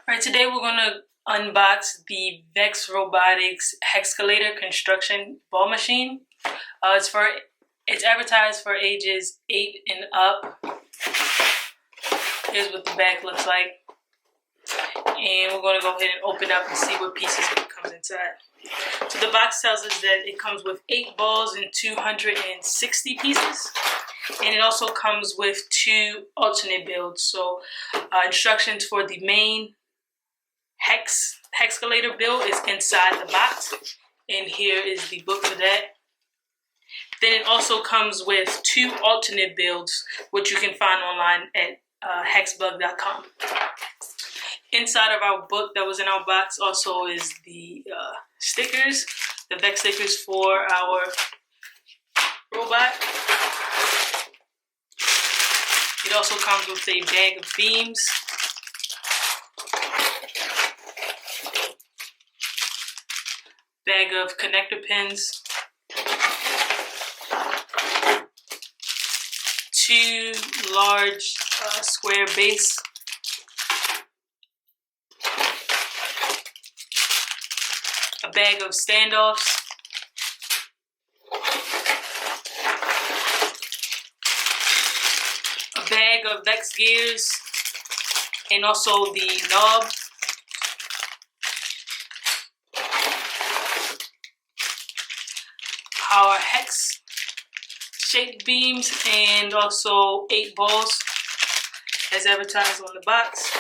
Alright, today we're going to unbox the VEX Robotics Hexcalator construction ball machine. It's advertised for ages 8 and up. Here's what the back looks like. And we're going to go ahead and open up and see what pieces it comes inside. So the box tells us that it comes with 8 balls and 260 pieces. And it also comes with 2 alternate builds. So instructions for the main Hexcalator build is inside the box, and here is the book for that. Then it also comes with 2 alternate builds, which you can find online at hexbug.com. Inside of our book that was in our box also is the stickers, the VEX stickers for our robot. It also comes with a bag of beams, bag of connector pins, 2 large square base, a bag of standoffs, a bag of VEX gears, and also the knob, our hex shaped beams, and also 8 balls as advertised on the box.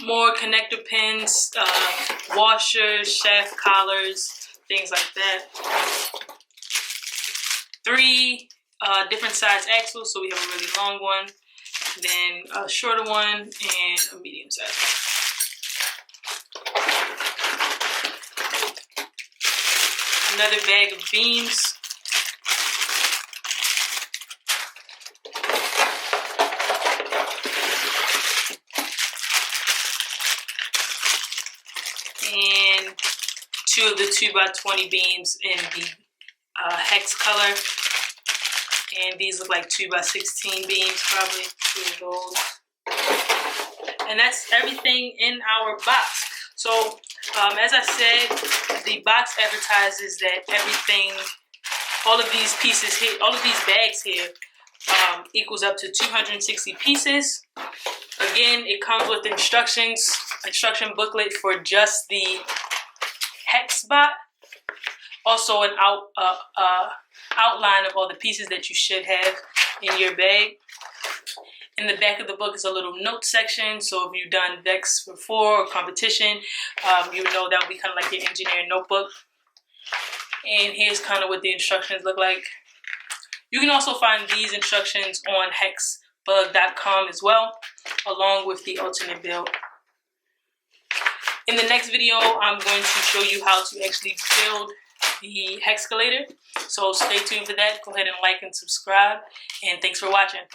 More connector pins, washers, shaft collars, things like that. 3 different size axles, so we have a really long one, then a shorter one, and a medium size one. Another bag of beams, and 2 of the 2x20 beams in the hex color, and these look like 2x16 beams, probably 2 of those. And that's everything in our box. So as I said, the box advertises that everything, all of these pieces here, all of these bags here, equals up to 260 pieces. Again, it comes with instruction booklet for just the hex bot. Also an outline of all the pieces that you should have in your bag. In the back of the book is a little note section, so if you've done VEX before or competition, you know that would be kind of like your engineering notebook. And here's kind of what the instructions look like. You can also find these instructions on hexbug.com as well, along with the alternate build. In the next video, I'm going to show you how to actually build the Hexcalator. So stay tuned for that. Go ahead and like and subscribe, and thanks for watching.